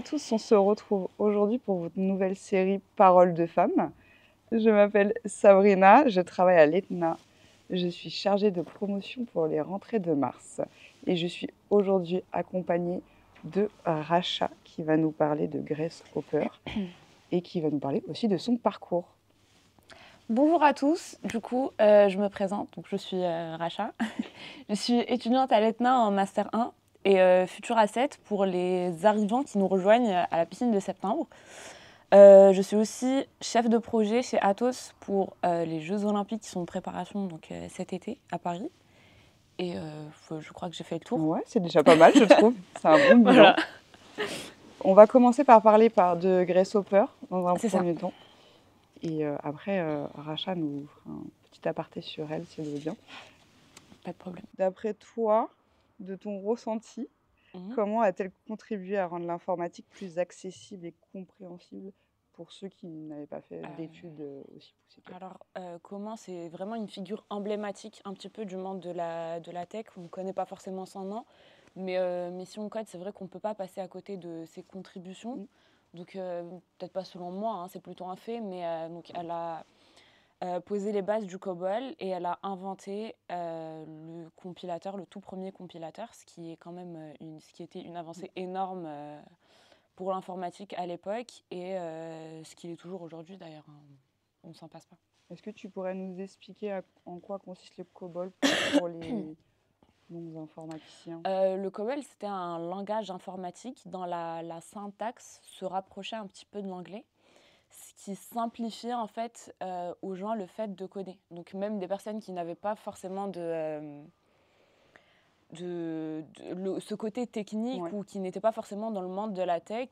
à tous, on se retrouve aujourd'hui pour votre nouvelle série Paroles de femmes. Je m'appelle Sabrina, je travaille à l'ETNA. Je suis chargée de promotion pour les rentrées de mars. Et je suis aujourd'hui accompagnée de Racha qui va nous parler de Grace Hopper et qui va nous parler aussi de son parcours. Bonjour à tous, je me présente, donc je suis Racha. Je suis étudiante à l'ETNA en Master 1 et future A7 pour les arrivants qui nous rejoignent à la piscine de septembre. Je suis aussi chef de projet chez Atos pour les Jeux Olympiques qui sont en préparation cet été à Paris. Et je crois que j'ai fait le tour. Ouais, c'est déjà pas mal, je trouve. C'est un bon bilan. Voilà. On va commencer par parler de Grace Hopper dans un C'est premier temps. Et après, Racha nous fera un petit aparté sur elle, si elle veut bien. Pas de problème. D'après toi, de ton ressenti, comment a-t-elle contribué à rendre l'informatique plus accessible et compréhensible pour ceux qui n'avaient pas fait d'études aussi poussées? Alors, comment c'est vraiment une figure emblématique un petit peu du monde de la tech. On ne connaît pas forcément son nom, mais si on code, c'est vrai qu'on ne peut pas passer à côté de ses contributions. Donc, peut-être pas selon moi, hein, c'est plutôt un fait, mais donc elle a posé les bases du COBOL et elle a inventé le compilateur, le tout premier compilateur, ce qui est quand même ce qui était une avancée énorme pour l'informatique à l'époque et ce qu'il est toujours aujourd'hui d'ailleurs. Hein. On ne s'en passe pas. Est-ce que tu pourrais nous expliquer en quoi consiste le COBOL pour les non-informaticiens? Le COBOL, c'était un langage informatique dont la syntaxe se rapprochait un petit peu de l'anglais, ce qui simplifiait en fait aux gens le fait de coder. Donc même des personnes qui n'avaient pas forcément ce côté technique ou qui n'étaient pas forcément dans le monde de la tech,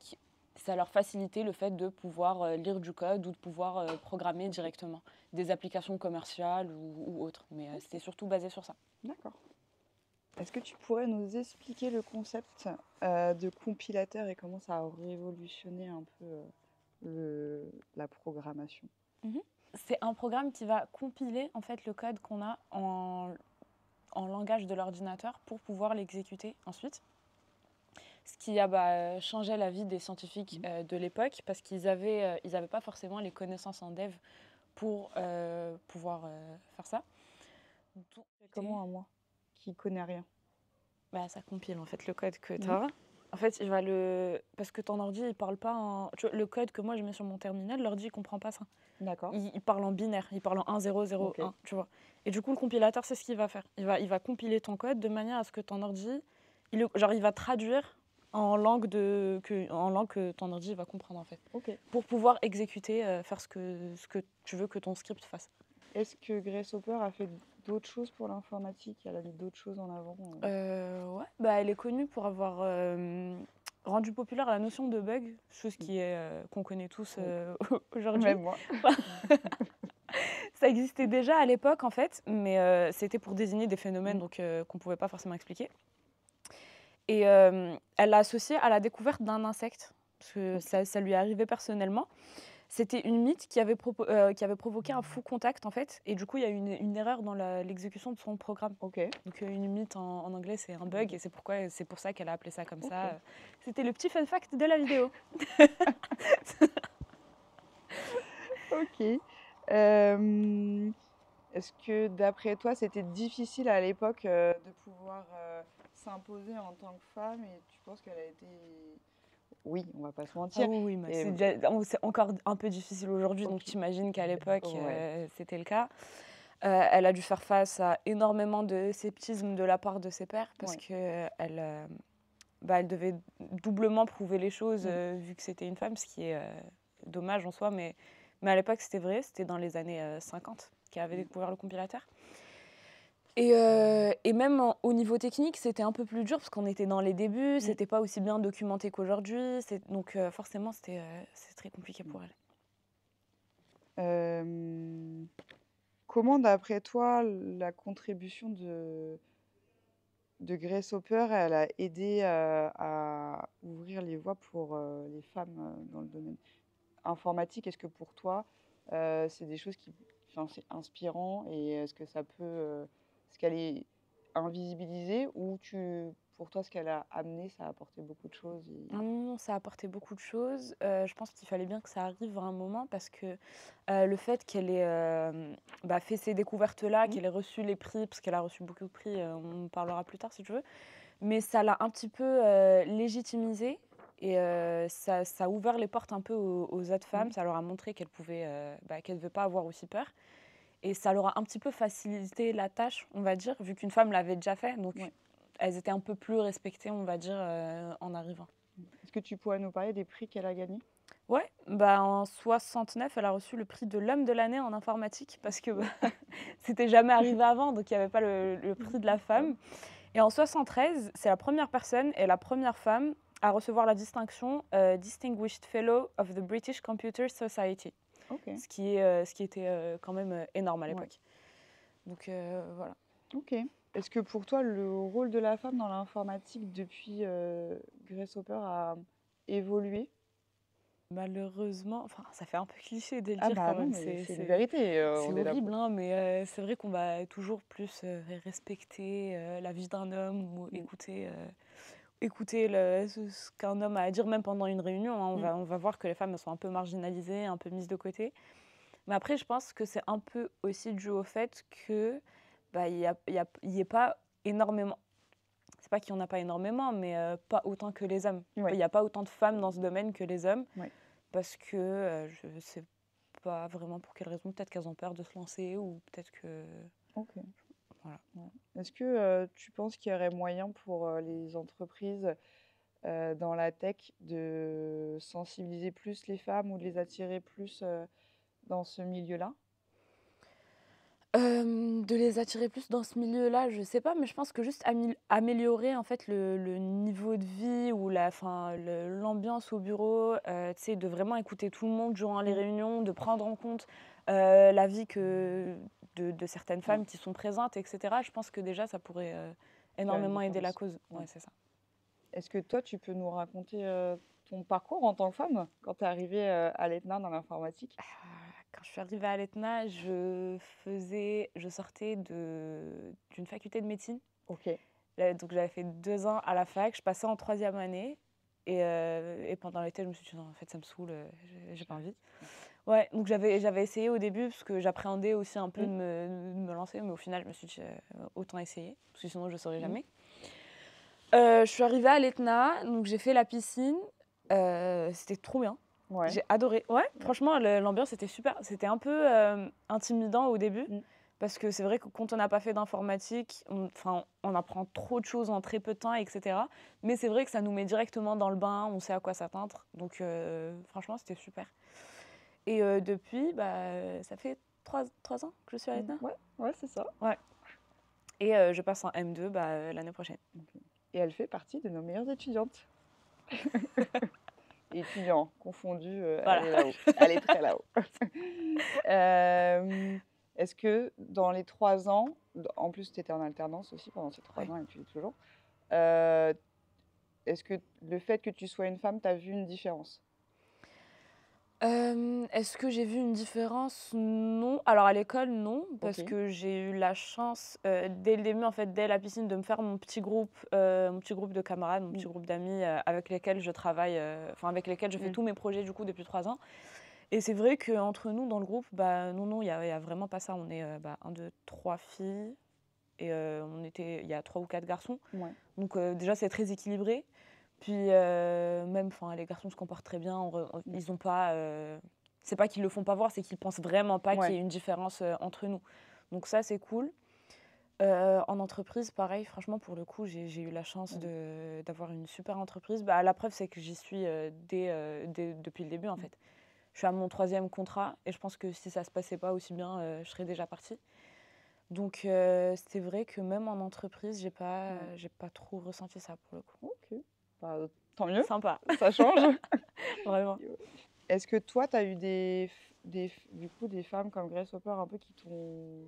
ça leur facilitait le fait de pouvoir lire du code ou de pouvoir programmer directement des applications commerciales ou autres. Mais c'était surtout basé sur ça. D'accord. Est-ce que tu pourrais nous expliquer le concept de compilateur et comment ça a révolutionné un peu la programmation? C'est un programme qui va compiler en fait le code qu'on a en langage de l'ordinateur pour pouvoir l'exécuter ensuite. Ce qui a changé la vie des scientifiques de l'époque parce qu'ils n'avaient pas forcément les connaissances en dev pour pouvoir faire ça. Donc, comment à moi qui connais rien? Ça compile en fait le code que tu as. En fait, parce que ton ordi, il parle pas le code que moi je mets sur mon terminal, l'ordi, il comprend pas ça. D'accord. Il parle en binaire, il parle en 1, 0, 0, 1, tu vois. Et du coup, le compilateur, c'est ce qu'il va faire. Il va compiler ton code de manière à ce que ton ordi, il va traduire en langue que ton ordi va comprendre, en fait. Pour pouvoir exécuter, faire ce que tu veux que ton script fasse. Est-ce que Grace Hopper a fait d'autres choses pour l'informatique? Elle a mis d'autres choses en avant? Ouais, elle est connue pour avoir rendu populaire la notion de bug, chose qu'on connaît tous aujourd'hui. Même moi. Ça existait déjà à l'époque, en fait, mais c'était pour désigner des phénomènes qu'on ne pouvait pas forcément expliquer. Et elle l'a associé à la découverte d'un insecte, parce que ça lui est arrivé personnellement. C'était une mythe qui avait provoqué un faux contact, en fait. Et du coup, il y a eu une erreur dans l'exécution de son programme. Donc, une mythe en anglais, c'est un bug. Et c'est pour ça qu'elle a appelé ça comme ça. C'était le petit fun fact de la vidéo. Ok. Est-ce que, d'après toi, c'était difficile à l'époque de pouvoir s'imposer en tant que femme? Et tu penses qu'elle a été... Oui, on va pas se mentir. Ah oui, c'est encore un peu difficile aujourd'hui, donc tu imagines qu'à l'époque, c'était le cas. Elle a dû faire face à énormément de sceptisme de la part de ses pairs parce qu'elle devait doublement prouver les choses vu que c'était une femme, ce qui est dommage en soi, mais à l'époque c'était vrai, c'était dans les années 50 qu'elle avait découvert le compilateur. Et même au niveau technique, c'était un peu plus dur parce qu'on était dans les débuts, c'était pas aussi bien documenté qu'aujourd'hui, donc forcément c'était très compliqué pour elle. Comment, d'après toi, la contribution de Grace Hopper, elle a aidé à ouvrir les voies pour les femmes dans le domaine informatique? Est-ce que pour toi, c'est des choses c'est inspirant et est-ce que ça peut, est-ce qu'elle est invisibilisée ou pour toi, ce qu'elle a amené, ça a apporté beaucoup de choses Non, ça a apporté beaucoup de choses. Je pense qu'il fallait bien que ça arrive à un moment parce que le fait qu'elle ait fait ces découvertes-là, Mmh. qu'elle ait reçu les prix, parce qu'elle a reçu beaucoup de prix, on en parlera plus tard si tu veux, mais ça l'a un petit peu légitimisée et ça a ouvert les portes un peu aux autres femmes. Mmh. Ça leur a montré qu'elles ne devaient pas avoir aussi peur. Et ça leur a un petit peu facilité la tâche, on va dire, vu qu'une femme l'avait déjà fait. Donc, Ouais. elles étaient un peu plus respectées, on va dire, en arrivant. Est-ce que tu pourrais nous parler des prix qu'elle a gagnés? Ouais, en 69, elle a reçu le prix de l'homme de l'année en informatique parce que c'était jamais arrivé avant, donc il n'y avait pas le prix de la femme. Et en 73, c'est la première personne et la première femme à recevoir la distinction Distinguished Fellow of the British Computer Society, OK. ce qui était quand même énorme à Ouais. l'époque. Donc voilà. OK. Est-ce que pour toi, le rôle de la femme dans l'informatique depuis Grace Hopper a évolué? Malheureusement, enfin, ça fait un peu cliché de le Ah dire bah quand non, même, mais c'est une vérité, c'est on est là horrible, pour. hein, mais c'est vrai qu'on va toujours plus respecter la vie d'un homme ou Mmh. écouter ce qu'un homme a à dire, même pendant une réunion, hein. Mmh. On va voir que les femmes elles sont un peu marginalisées, un peu mises de côté. Mais après, je pense que c'est un peu aussi dû au fait que il y ait pas énormément. C'est pas qu'il n'y en a pas énormément, mais pas autant que les hommes. Ouais. Il n'y a pas autant de femmes dans ce domaine que les hommes. Ouais. Parce que je ne sais pas vraiment pour quelle raison. Peut-être qu'elles ont peur de se lancer ou peut-être que. OK. Voilà. Ouais. Est-ce que tu penses qu'il y aurait moyen pour les entreprises dans la tech de sensibiliser plus les femmes ou de les attirer plus dans ce milieu-là? De les attirer plus dans ce milieu-là, je sais pas, mais je pense que juste améliorer en fait le niveau de vie ou l'ambiance au bureau, tu sais, de vraiment écouter tout le monde durant les Mmh. réunions, de prendre en compte la vie de certaines Ouais. femmes qui sont présentes, etc. Je pense que déjà ça pourrait Faire une énormément aider la différence. cause. Ouais. Ouais, c'est ça. Est-ce que toi, tu peux nous raconter ton parcours en tant que femme quand tu es arrivée à l'ETNA dans l'informatique? Quand je suis arrivée à l'ETNA, je sortais d'une faculté de médecine. OK. Donc j'avais fait 2 ans à la fac, je passais en troisième année et pendant l'été, je me suis dit: «Non, en fait, ça me saoule, j'ai pas envie». Ouais, donc j'avais essayé au début parce que j'appréhendais aussi un peu Mmh. de me lancer, mais au final, je me suis dit: autant essayer parce que sinon je ne saurais Mmh. jamais». Je suis arrivée à l'ETNA, donc j'ai fait la piscine, c'était trop bien. Ouais. J'ai adoré. Ouais, Ouais. franchement, l'ambiance était super. C'était un peu intimidant au début. Mmh. Parce que c'est vrai que quand on n'a pas fait d'informatique, on apprend trop de choses en très peu de temps, etc. Mais c'est vrai que ça nous met directement dans le bain, on sait à quoi s'attendre. Donc franchement, c'était super. Et depuis, ça fait 3 ans que je suis à Mmh. l'ETNA. Ouais, ouais, c'est ça. Ouais. Et je passe en M2 l'année prochaine. Et elle fait partie de nos meilleures étudiantes. Étudiants confondus, elle Voilà. est là-haut. Elle est très là-haut. Est-ce que dans les 3 ans, en plus tu étais en alternance aussi pendant ces 3 Ouais. ans et tu l'es toujours, heu, est-ce que le fait que tu sois une femme, tu as vu une différence? Est-ce que j'ai vu une différence? Non. Alors à l'école, non, parce OK. que j'ai eu la chance, dès le début, en fait, dès la piscine, de me faire mon petit groupe de camarades, mon Mmh. petit groupe d'amis, avec lesquels je travaille, avec lesquels je fais Mmh. tous mes projets, du coup, depuis 3 ans. Et c'est vrai qu'entre nous, dans le groupe, non, il y a vraiment pas ça. On est, 1, 2, 3 filles et il y a 3 ou 4 garçons. Ouais. Donc déjà, c'est très équilibré. Puis même, les garçons se comportent très bien. Ils ont pas. C'est pas qu'ils le font pas voir, c'est qu'ils pensent vraiment pas qu'il y Ouais. ait une différence entre nous. Donc ça, c'est cool. En entreprise, pareil, franchement, pour le coup, j'ai eu la chance Mmh. d'avoir une super entreprise. La preuve, c'est que j'y suis depuis le début, en Mmh. fait. Je suis à mon 3e contrat et je pense que si ça se passait pas aussi bien, je serais déjà partie. Donc c'est vrai que même en entreprise, Ouais. j'ai pas trop ressenti ça pour le coup. OK. Bah, tant mieux, Sympa, ça change. vraiment. Est-ce que toi, tu as eu du coup, des femmes comme Grace Hopper un peu qui t'ont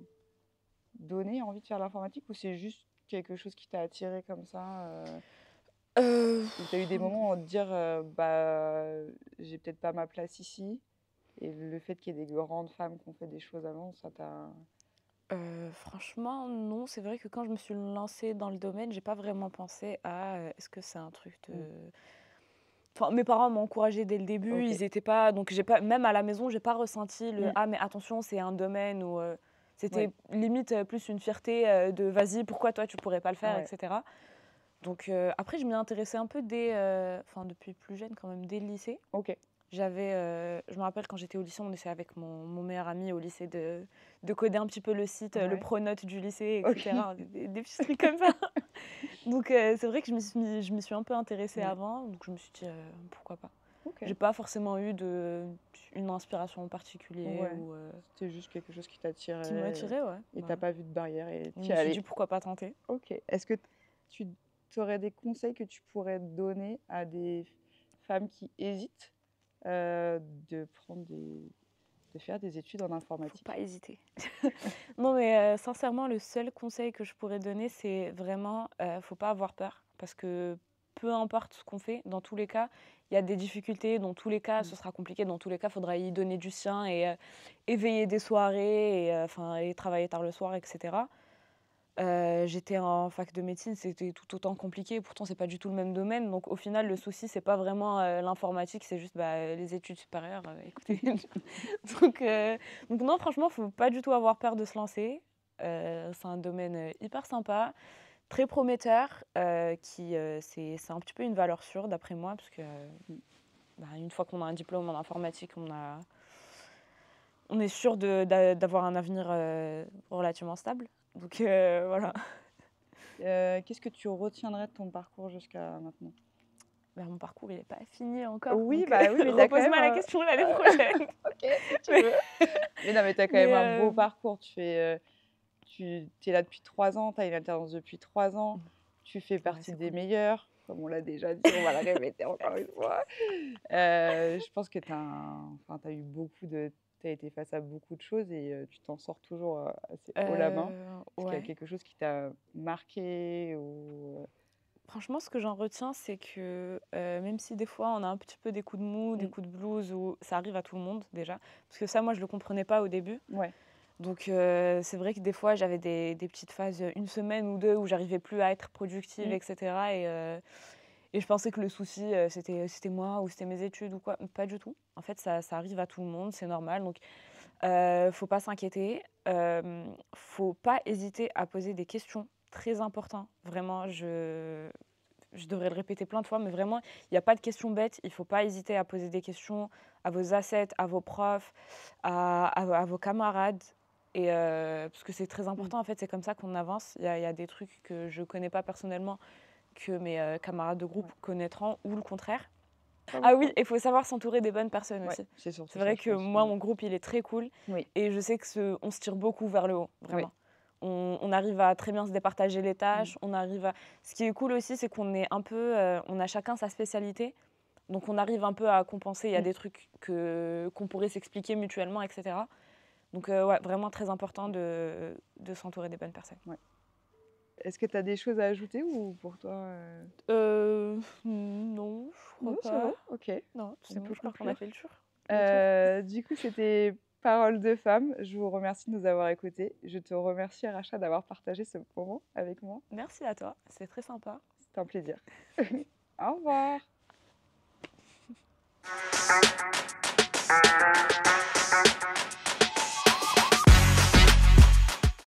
donné envie de faire l'informatique ou c'est juste quelque chose qui t'a attiré comme ça Heu, ou tu as eu des moments où te dire bah, j'ai peut-être pas ma place ici et le fait qu'il y ait des grandes femmes qui ont fait des choses avant, ça t'a. Franchement, non. C'est vrai que quand je me suis lancée dans le domaine, j'ai pas vraiment pensé à, est-ce que c'est un truc de Mmh. enfin, mes parents m'ont encouragée dès le début, OK. ils étaient pas donc j'ai pas même à la maison, j'ai pas ressenti le: Mmh. «Ah mais attention, c'est un domaine» ou c'était Ouais, limite, plus une fierté, de: «Vas-y, pourquoi toi tu pourrais pas le faire?» et ouais. cetera. Donc après je m'y intéressais un peu dès, enfin depuis plus jeune quand même, dès le lycée. OK. Je me rappelle quand j'étais au lycée, on essayait avec mon meilleur ami au lycée de coder un petit peu le site, le Ouais. pronote du lycée et OK. cetera, des petits trucs comme ça. Donc c'est vrai que je m'y suis un peu intéressée Ouais. avant, donc je me suis dit: «Pourquoi pas?» OK. J'ai pas forcément eu une inspiration en particulier Ouais. ou C'était juste quelque chose qui qui m'a t'attirait attirée, ouais, et tu bah, pas vu de barrière et je tu y me es suis dit: allée. «Pourquoi pas tenter?» OK. Est-ce que tu aurais des conseils que tu pourrais donner à des femmes qui hésitent, heu, de prendre des de faire des études en Faut pas informatique? hésiter. Non mais sincèrement, le seul conseil que je pourrais donner, c'est vraiment, faut pas avoir peur parce que peu importe ce qu'on fait, dans tous les cas, il y a des difficultés, dans tous les cas, Mmh. ce sera compliqué, dans tous les cas, il faudra y donner du sien et veiller des soirées et enfin et travailler tard le soir et cetera. J'étais en fac de médecine, c'était tout autant compliqué, pourtant c'est pas du tout le même domaine, donc au final, le souci, c'est pas vraiment, l'informatique, c'est juste, bah, les études supérieures, écoutez. Donc heu, donc non, franchement, faut pas du tout avoir peur de se lancer. C'est un domaine, hyper sympa, très prometteur, c'est un petit peu une valeur sûre d'après moi parce que, Mmh. bah, une fois qu'on a un diplôme en informatique, on est sûr d'avoir un avenir, relativement stable. Donc voilà. Qu'est-ce que tu retiendrais de ton parcours jusqu'à maintenant? Bah, mon parcours, il est pas fini encore, Oui, donc bah, oui, mais tu as quand même repose-moi la un question l'année prochaine. OK, si tu Mais veux. Mais non, mais tu as quand mais même un beau parcours. Tu es là depuis 3 ans, tu as une alternance depuis 3 ans, tu fais ouais, partie c'est des cool. meilleurs, comme on l'a déjà dit, on va le répéter encore une fois. Je pense que tu as eu beaucoup de tu as été face à beaucoup de choses et tu t'en sors toujours, assez haut la main. Est-ce qu'il y a Ouais. quelque chose qui t'a marqué ou Franchement, ce que j'en retiens, c'est que, même si des fois on a un petit peu des coups de mou, des Mmh, coups de blues ou ça arrive à tout le monde déjà, parce que ça, moi, je le comprenais pas au début. ouais, Donc c'est vrai que des fois, j'avais des petites phases, 1 semaine ou 2 où j'arrivais plus à être productive mmh, et cetera et je pensais que le souci, c'était moi ou c'était mes études ou quoi. Pas du tout. En fait, ça arrive à tout le monde, c'est normal donc faut pas s'inquiéter. Faut pas hésiter à poser des questions, très important. Vraiment, je devrais le répéter plein de fois, mais vraiment, il y a pas de questions bêtes. Il faut pas hésiter à poser des questions à vos assets, à vos profs, à vos camarades et parce que c'est très mmh. important, en fait, c'est comme ça qu'on avance. Il y a des trucs que je connais pas personnellement, que mes, camarades de groupe Ouais. connaîtront ou le contraire. Pas Ah oui, pas il faut savoir s'entourer des bonnes personnes ouais, aussi. c'est C'est surtout ça, vrai je que pense, moi, ouais. mon groupe, il est très cool Oui, et je sais on se tire beaucoup vers le haut, oui. vraiment. On arrive à très bien se départager les Mmh. tâches, on arrive à ce qui est cool aussi, c'est qu'on est un peu, on a chacun sa spécialité, donc on arrive un peu à compenser. Il y a Mmh. des trucs qu'on pourrait s'expliquer mutuellement et cetera. Donc ouais, vraiment très important de s'entourer des bonnes personnes. Ouais. Est-ce que tu as des choses à ajouter ou pour toi, Non, je crois non, c'est bon? pas. OK, Non, on c'est bon, peut je crois qu'on a conclure. fait le tour. Du coup, c'était Paroles de femmes. Je vous remercie de nous avoir écoutés. Je te remercie, Racha, d'avoir partagé ce moment avec moi. Merci à toi, c'est très sympa. C'était un plaisir. Au revoir.